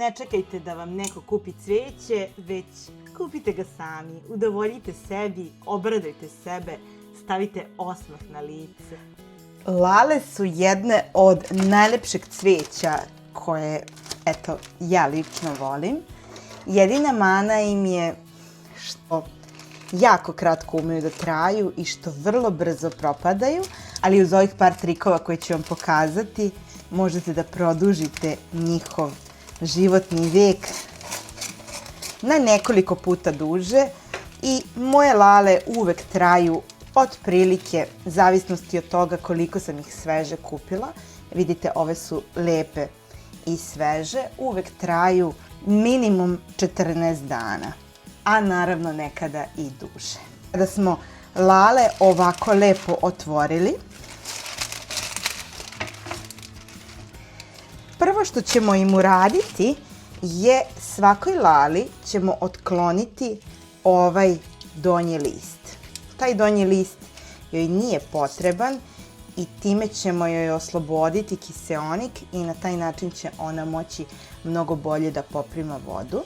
Ne čekajte da vam neko kupi cveće, već kupite ga sami, udovoljite sebi, obradujte sebe, stavite osmeh na lice. Lale su jedne od najlepšeg cveća koje, eto, ja lično volim. Jedina mana im je što jako kratko umeju da traju i što vrlo brzo propadaju, ali uz ovih par trikova koje ću vam pokazati možete da produžite njihov životni vek na nekoliko puta duže i moje lale uvek traju otprilike, zavisnosti od toga koliko sam ih sveže kupila. Vidite, ove su lepe i sveže, uvek traju minimum 14 dana, a naravno nekada i duže. Kada smo lale ovako lepo otvorili, prvo što ćemo im uraditi je svakoj lali ćemo otkloniti ovaj donji list. Taj donji list joj nije potreban i time ćemo joj osloboditi kiseonik i na taj način će ona moći mnogo bolje da poprima vodu.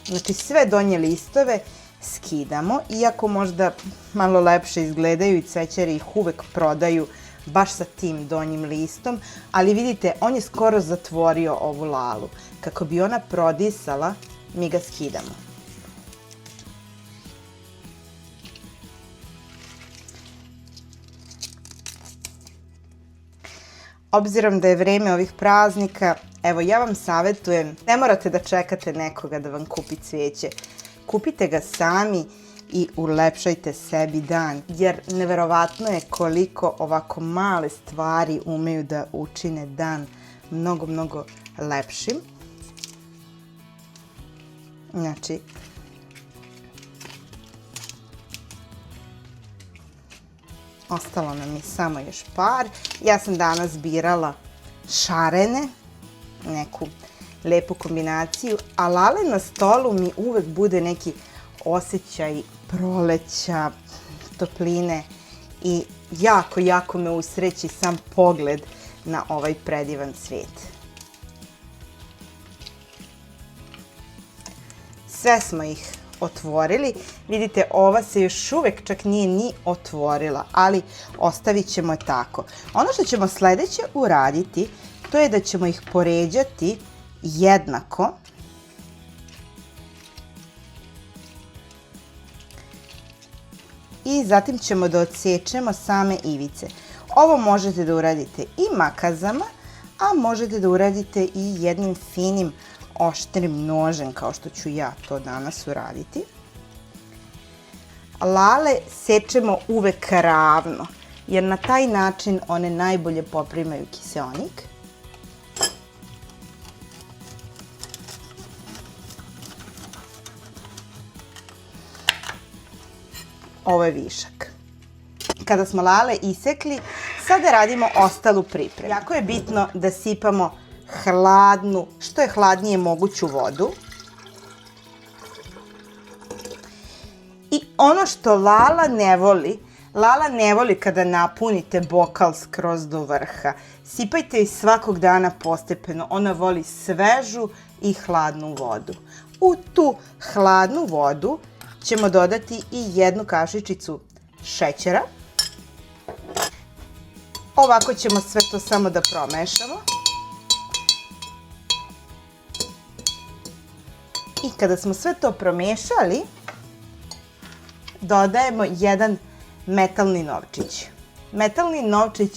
Znači sve donje listove skidamo, iako možda malo lepše izgledaju i cvećari ih uvek prodaju baš sa tim donjim listom, ali vidite, on je skoro zatvorio ovu lalu. Kako bi ona prodisala, mi ga skidamo. Obzirom da je vreme ovih praznika, evo ja vam savjetujem, ne morate da čekate nekoga da vam kupi cvijeće. Kupite ga sami i ulepšajte sebi dan, jer neverovatno je koliko ovako male stvari umeju da učine dan mnogo, mnogo lepšim. Znači, ostalo nam je samo još par. Ja sam danas birala šarene, neku lepu kombinaciju, a lale na stolu mi uvek bude neki osjećaj proleća, topline i jako, jako me usreći sam pogled na ovaj predivan cvijet. Sve smo ih otvorili. Vidite, ova se još uvek čak nije ni otvorila, ali ostavit ćemo je tako. Ono što ćemo sledeće uraditi, to je da ćemo ih poređati jednako. I zatim ćemo da odsečemo same ivice. Ovo možete da uradite i makazama, a možete da uradite i jednim finim oštrim nožem, kao što ću ja to danas uraditi. Lale sečemo uvek ravno, jer na taj način one najbolje poprimaju kiseonik. Ovo je višak. Kada smo lale isekli, sada radimo ostalu pripremu. Jako je bitno da sipamo hladnu, što je hladnije moguću vodu. I ono što Lala ne voli kada napunite bokal skroz do vrha. Sipajte je svakog dana postepeno. Ona voli svežu i hladnu vodu. U tu hladnu vodu ćemo dodati i jednu kašičicu šećera. Ovako ćemo sve to samo da promešamo. I kada smo sve to promešali, dodajemo jedan metalni novčić. Metalni novčić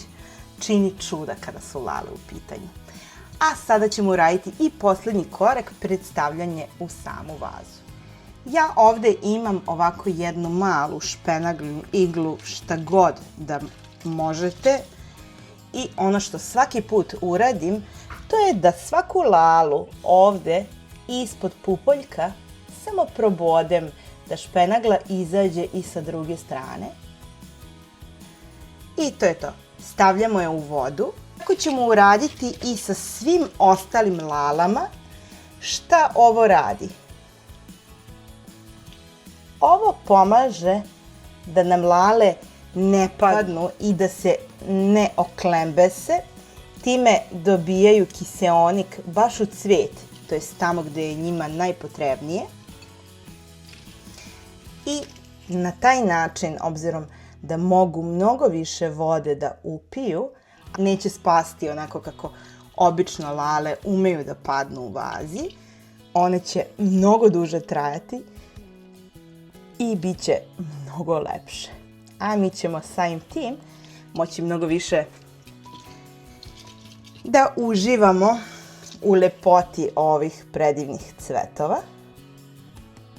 čini čuda kada su lale u pitanju. A sada ćemo uraditi i poslednji korak, predstavljanje u samu vazu. Ja ovde imam ovako jednu malu špenaglu, iglu, šta god da možete. I ono što svaki put uradim, to je da svaku lalu ovde ispod pupoljka samo probodem da špenagla izađe i sa druge strane. I to je to. Stavljamo je u vodu. Tako ćemo uraditi i sa svim ostalim lalama. Šta ovo radi? Ovo pomaže da nam lale ne padnu i da se ne oklembese Time dobijaju kiseonik baš u cvijet, to jest tamo gdje je njima najpotrebnije. I na taj način, obzirom da mogu mnogo više vode da upiju, neće spasti onako kako obično lale umeju da padnu u vazi. One će mnogo duže trajati i bit će mnogo lepše. A mi ćemo samim tim moći mnogo više da uživamo u lepoti ovih predivnih cvetova.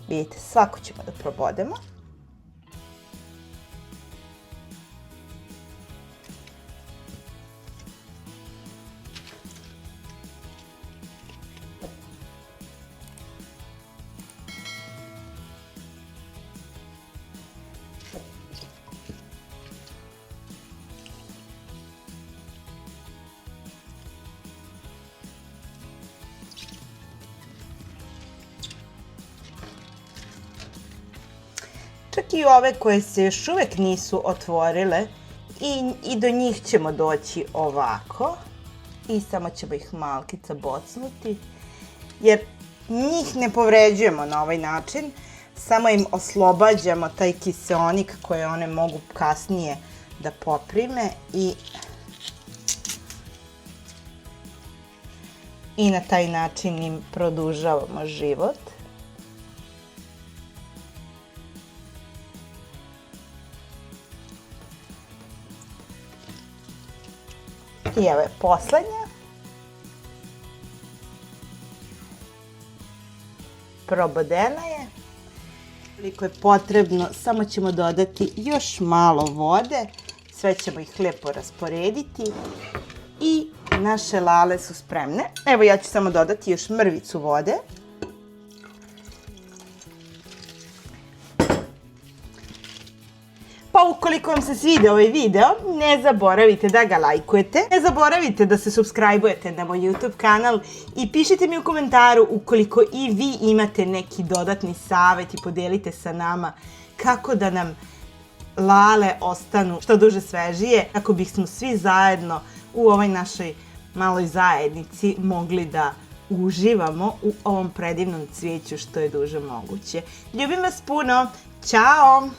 Vidite, svako ćemo da probodemo. Čak i ove koje se još uvijek nisu otvorile i do njih ćemo doći ovako. I samo ćemo ih malkica bocnuti. Jer njih ne povređujemo na ovaj način. Samo im oslobađamo taj kiseonik koje one mogu kasnije da poprime. I na taj način im produžavamo život. I evo je poslednja. Probodena je. Koliko je potrebno, samo ćemo dodati još malo vode. Sve ćemo ih lijepo rasporediti. I naše lale su spremne. Evo ja ću samo dodati još mrvicu vode. Pa ukoliko vam se svidio ovaj video, ne zaboravite da ga lajkujete, ne zaboravite da se subscribe-ujete na moj YouTube kanal i pišite mi u komentaru ukoliko i vi imate neki dodatni savjet i podelite sa nama kako da nam lale ostanu što duže svežije, kako bismo svi zajedno u ovoj našoj maloj zajednici mogli da uživamo u ovom predivnom cvijeću što je duže moguće. Ljubim vas puno, ćao!